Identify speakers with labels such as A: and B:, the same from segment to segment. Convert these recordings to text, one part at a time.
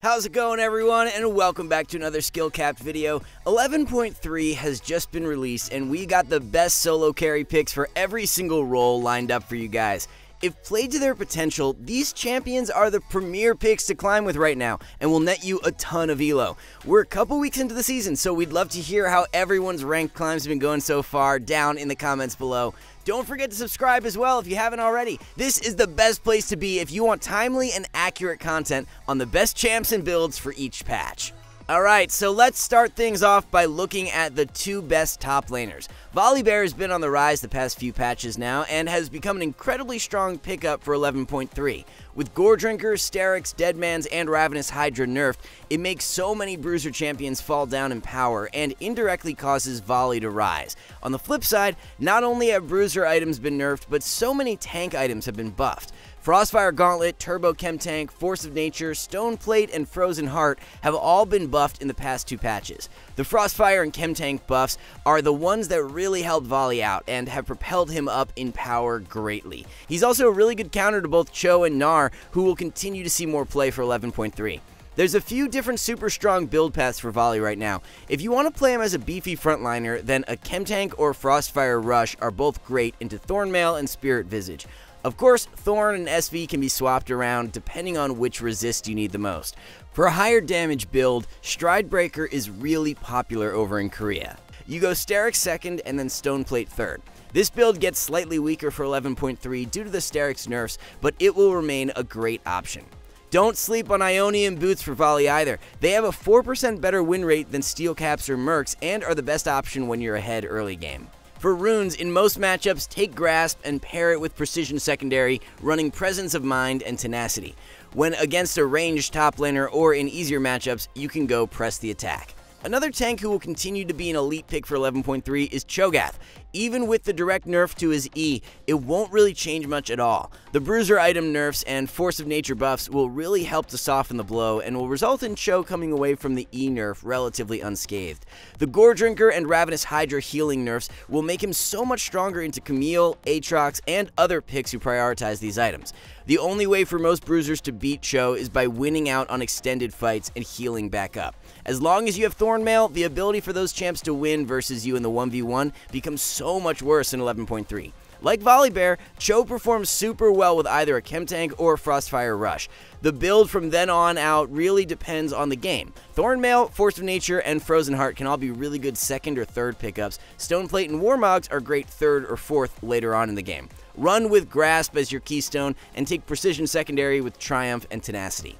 A: How's it going, everyone, and welcome back to another skill capped video. 11.3 has just been released, and we got the best solo carry picks for every single role lined up for you guys. If played to their potential, these champions are the premier picks to climb with right now, and will net you a ton of elo. We're a couple weeks into the season, so we'd love to hear how everyone's ranked climbs have been going so far down in the comments below. Don't forget to subscribe as well if you haven't already. This is the best place to be if you want timely and accurate content on the best champs and builds for each patch. Alright, so let's start things off by looking at the two best top laners. Volibear has been on the rise the past few patches now, and has become an incredibly strong pickup for 11.3. With Goredrinker, Sterak's, Deadman's, and Ravenous Hydra nerfed, it makes so many Bruiser champions fall down in power, and indirectly causes Volley to rise. On the flip side, not only have Bruiser items been nerfed, but so many tank items have been buffed. Frostfire Gauntlet, Turbo Chem Tank, Force of Nature, Stone Plate, and Frozen Heart have all been buffed in the past two patches. The Frostfire and Chem Tank buffs are the ones that really helped Volley out and have propelled him up in power greatly. He's also a really good counter to both Cho and Gnar, who will continue to see more play for 11.3. There's a few different super strong build paths for Volley right now. If you want to play him as a beefy frontliner, then a Chem Tank or Frostfire Rush are both great into Thornmail and Spirit Visage. Of course, Thorn and SV can be swapped around depending on which resist you need the most. For a higher damage build, Stridebreaker is really popular over in Korea. You go Sterak's second and then Stoneplate third. This build gets slightly weaker for 11.3 due to the Sterak's nerfs, but it will remain a great option. Don't sleep on Ionian Boots for Volley either. They have a 4% better win rate than Steel Caps or Mercs and are the best option when you're ahead early game. For runes, in most matchups, take Grasp and pair it with Precision Secondary, running Presence of Mind and Tenacity. When against a ranged top laner or in easier matchups, you can go Press the Attack. Another tank who will continue to be an elite pick for 11.3 is Cho'Gath. Even with the direct nerf to his E, it won't really change much at all. The Bruiser item nerfs and Force of Nature buffs will really help to soften the blow and will result in Cho coming away from the E nerf relatively unscathed. The Goredrinker and Ravenous Hydra healing nerfs will make him so much stronger into Camille, Aatrox, and other picks who prioritize these items. The only way for most Bruisers to beat Cho is by winning out on extended fights and healing back up. As long as you have Thornmail, the ability for those champs to win versus you in the 1v1 becomes so much worse in 11.3. Like Volibear, Cho performs super well with either a Chem Tank or Frostfire Rush. The build from then on out really depends on the game. Thornmail, Force of Nature, and Frozen Heart can all be really good second or third pickups. Stoneplate and Warmogs are great third or fourth later on in the game. Run with Grasp as your keystone, and take Precision Secondary with Triumph and Tenacity.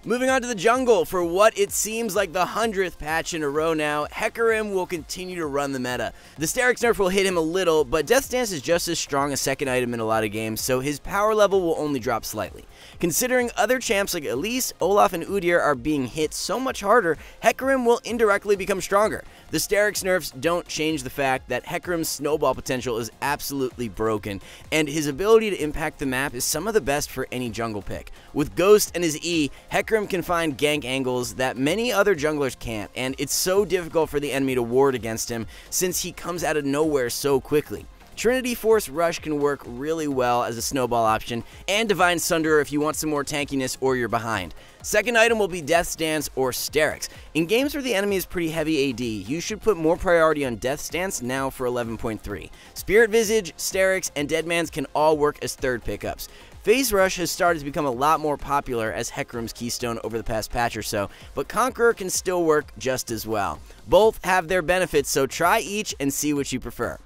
A: Moving on to the jungle, for what it seems like the 100th patch in a row now, Hecarim will continue to run the meta. The Sterak's nerf will hit him a little, but Death's Dance is just as strong a second item in a lot of games, so his power level will only drop slightly. Considering other champs like Elise, Olaf, and Udyr are being hit so much harder, Hecarim will indirectly become stronger. The Sterak's nerfs don't change the fact that Hecarim's snowball potential is absolutely broken, and his ability to impact the map is some of the best for any jungle pick. With Ghost and his E, Hecarim can find gank angles that many other junglers can't, and it's so difficult for the enemy to ward against him since he comes out of nowhere so quickly. Trinity Force Rush can work really well as a snowball option, and Divine Sunderer if you want some more tankiness or you're behind. Second item will be Death's Dance or Sterak's. In games where the enemy is pretty heavy AD, you should put more priority on Death's Dance now for 11.3. Spirit Visage, Sterak's, and Deadman's can all work as third pickups. Phase Rush has started to become a lot more popular as Hecarim's keystone over the past patch or so, but Conqueror can still work just as well. Both have their benefits, so try each and see which you prefer.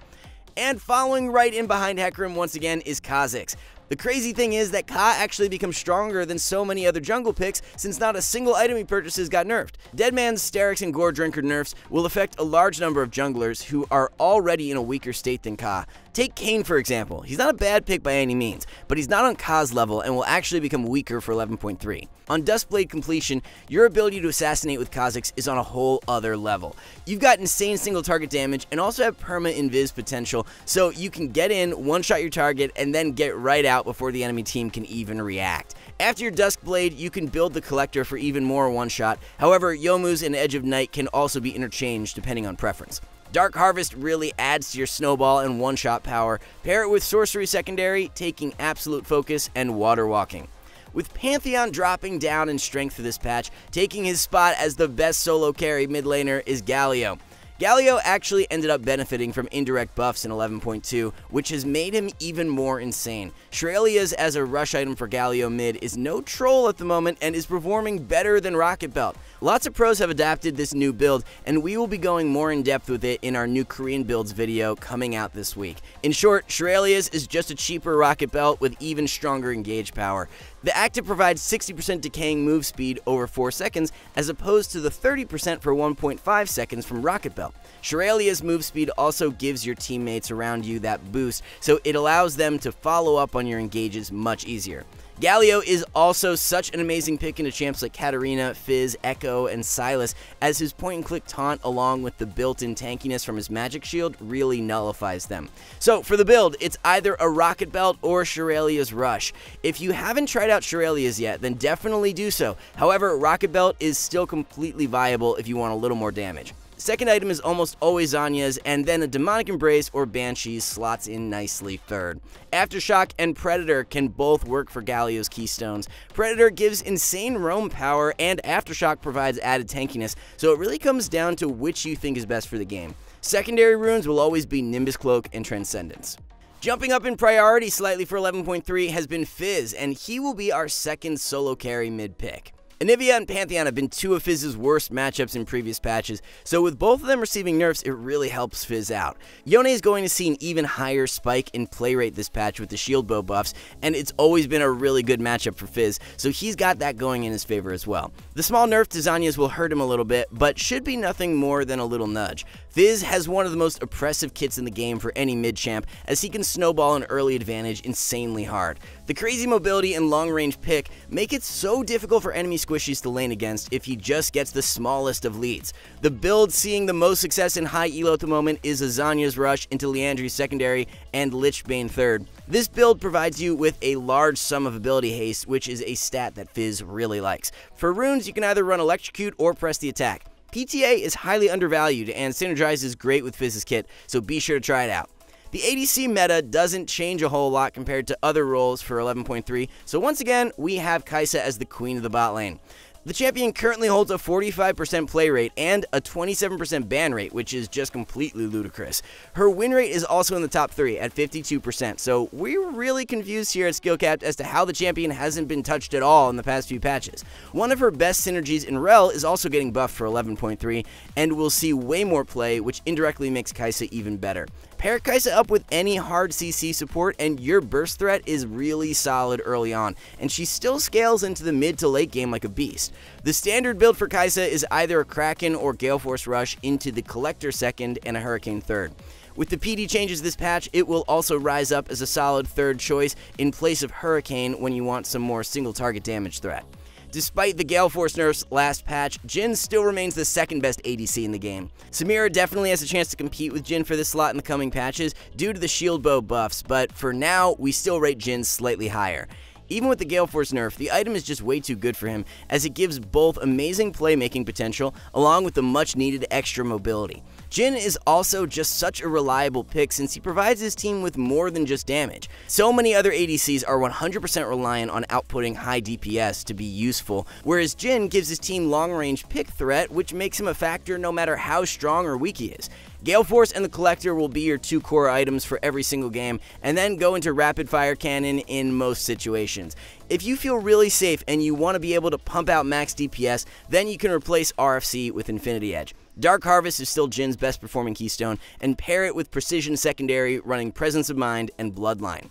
A: And following right in behind Hecarim once again is Kha'Zix. The crazy thing is that Ka actually becomes stronger than so many other jungle picks since not a single item he purchases got nerfed. Deadman's, Sterak's, and Goredrinker nerfs will affect a large number of junglers who are already in a weaker state than Ka. Take Kayn for example. He's not a bad pick by any means, but he's not on Ka's level and will actually become weaker for 11.3. On Duskblade completion, your ability to assassinate with Kha'Zix is on a whole other level. You've got insane single target damage and also have perma invis potential, so you can get in, one-shot your target, and then get right out before the enemy team can even react. After your Duskblade, you can build the Collector for even more one-shot. However, Youmuu's and Edge of Night can also be interchanged depending on preference. Dark Harvest really adds to your snowball and one-shot power. Pair it with Sorcery Secondary, taking Absolute Focus, and Water Walking. with Pantheon dropping down in strength for this patch. Taking his spot as the best solo carry mid laner is Galio. Galio actually ended up benefiting from indirect buffs in 11.2, which has made him even more insane. Shurelya's as a rush item for Galio mid is no troll at the moment and is performing better than Rocket Belt. Lots of pros have adapted this new build, and we will be going more in depth with it in our new Korean builds video coming out this week. In short, Shurelya's is just a cheaper Rocket Belt with even stronger engage power. The active provides 60% decaying move speed over 4 seconds, as opposed to the 30% for 1.5 seconds from Rocket Belt. Shurelya's move speed also gives your teammates around you that boost, so it allows them to follow up on your engages much easier. Galio is also such an amazing pick into champs like Katarina, Fizz, Echo, and Sylas, as his point-and-click taunt along with the built-in tankiness from his magic shield really nullifies them. So for the build, it's either a Rocket Belt or Shurelya's Rush. If you haven't tried out Shurelya's yet, then definitely do so. However, Rocket Belt is still completely viable if you want a little more damage. Second item is almost always Zanya's, and then a Demonic Embrace or Banshee slots in nicely third. Aftershock and Predator can both work for Galio's keystones. Predator gives insane roam power, and Aftershock provides added tankiness, so it really comes down to which you think is best for the game. Secondary runes will always be Nimbus Cloak and Transcendence. Jumping up in priority slightly for 11.3 has been Fizz, and he will be our second solo carry mid pick. Anivia and Pantheon have been two of Fizz's worst matchups in previous patches, so with both of them receiving nerfs, it really helps Fizz out. Yone is going to see an even higher spike in play rate this patch with the shield bow buffs, and it's always been a really good matchup for Fizz, so he's got that going in his favor as well. The small nerf to Zanya's will hurt him a little bit, but should be nothing more than a little nudge. Fizz has one of the most oppressive kits in the game for any mid-champ, as he can snowball an early advantage insanely hard. The crazy mobility and long-range pick make it so difficult for enemy squishies to lane against if he just gets the smallest of leads. The build seeing the most success in high elo at the moment is a Zanya's Rush into Liandry's secondary and Lich Bane third. This build provides you with a large sum of ability haste, which is a stat that Fizz really likes. For runes, you can either run Electrocute or press the attack. PTA is highly undervalued and synergizes great with Fizz's kit, so be sure to try it out. The ADC meta doesn't change a whole lot compared to other roles for 11.3, so once again, we have Kai'Sa as the queen of the bot lane. The champion currently holds a 45% play rate and a 27% ban rate, which is just completely ludicrous. Her win rate is also in the top 3 at 52%, so we're really confused here at SkillCapped as to how the champion hasn't been touched at all in the past few patches. One of her best synergies in Rel is also getting buffed for 11.3, and we'll see way more play, which indirectly makes Kai'Sa even better. Pair Kai'Sa up with any hard CC support and your burst threat is really solid early on, and she still scales into the mid to late game like a beast. The standard build for Kai'Sa is either a Kraken or Gale Force Rush into the Collector second and a Hurricane third. With the PD changes this patch, it will also rise up as a solid third choice in place of Hurricane when you want some more single target damage threat. Despite the Gale Force nerfs last patch, Jhin still remains the second best ADC in the game. Samira definitely has a chance to compete with Jhin for this slot in the coming patches due to the shield bow buffs, but for now, we still rate Jhin slightly higher. Even with the Gale Force nerf, the item is just way too good for him, as it gives both amazing playmaking potential along with the much needed extra mobility. Jhin is also just such a reliable pick since he provides his team with more than just damage. So many other ADCs are 100% reliant on outputting high DPS to be useful, whereas Jhin gives his team long-range pick threat, which makes him a factor no matter how strong or weak he is. Gale Force and the Collector will be your two core items for every single game, and then go into Rapid Fire Cannon in most situations. If you feel really safe and you want to be able to pump out max DPS, then you can replace RFC with Infinity Edge. Dark Harvest is still Jhin's best performing keystone, and pair it with Precision Secondary running Presence of Mind and Bloodline.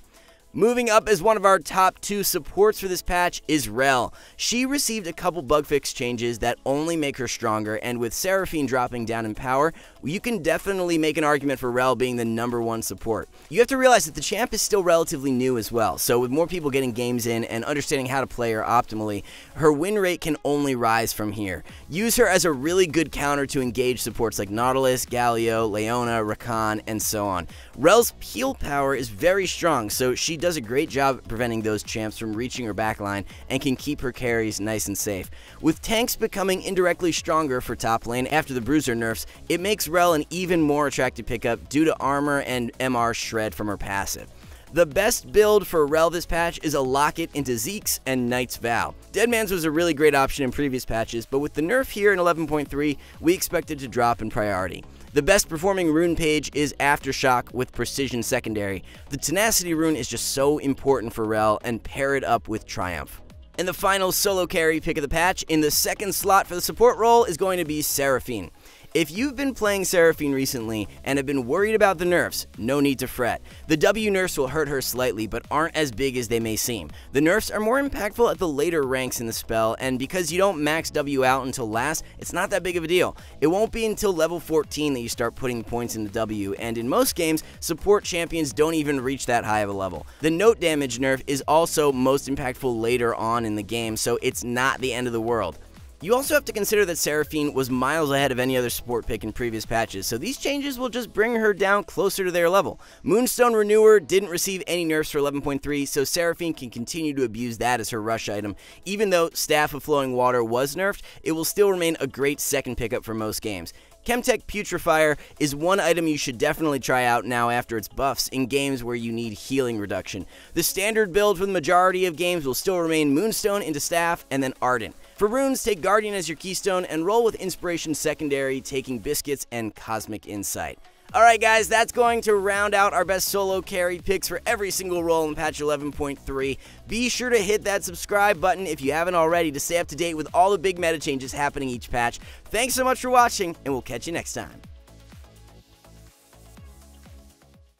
A: Moving up as one of our top 2 supports for this patch is Rel. She received a couple bug fix changes that only make her stronger, and with Seraphine dropping down in power, you can definitely make an argument for Rel being the #1 support. You have to realize that the champ is still relatively new as well, so with more people getting games in and understanding how to play her optimally, her win rate can only rise from here. Use her as a really good counter to engage supports like Nautilus, Galio, Leona, Rakan, and so on. Rel's peel power is very strong, so she does a great job at preventing those champs from reaching her backline and can keep her carries nice and safe. With tanks becoming indirectly stronger for top lane after the Bruiser nerfs, it makes Rel an even more attractive pickup due to armor and MR shred from her passive. The best build for Rel this patch is a Locket into Zeke's and Knight's Vow. Deadman's was a really great option in previous patches, but with the nerf here in 11.3, we expect it to drop in priority. The best performing rune page is Aftershock with Precision Secondary. The Tenacity rune is just so important for Rel, and pair it up with Triumph. And the final solo carry pick of the patch in the second slot for the support role is going to be Seraphine. If you've been playing Seraphine recently and have been worried about the nerfs, no need to fret. The W nerfs will hurt her slightly, but aren't as big as they may seem. The nerfs are more impactful at the later ranks in the spell, and because you don't max W out until last, it's not that big of a deal. It won't be until level 14 that you start putting points into W, and in most games, support champions don't even reach that high of a level. The note damage nerf is also most impactful later on in the game, so it's not the end of the world. You also have to consider that Seraphine was miles ahead of any other support pick in previous patches, so these changes will just bring her down closer to their level. Moonstone Renewer didn't receive any nerfs for 11.3, so Seraphine can continue to abuse that as her rush item. Even though Staff of Flowing Water was nerfed, it will still remain a great second pickup for most games. Chemtech Putrefier is one item you should definitely try out now after its buffs in games where you need healing reduction. The standard build for the majority of games will still remain Moonstone into Staff and then Ardent. For runes, take Guardian as your keystone and roll with Inspiration Secondary, taking Biscuits and Cosmic Insight. Alright guys, that's going to round out our best solo carry picks for every single role in patch 11.3. Be sure to hit that subscribe button if you haven't already to stay up to date with all the big meta changes happening each patch. Thanks so much for watching, and we'll catch you next time.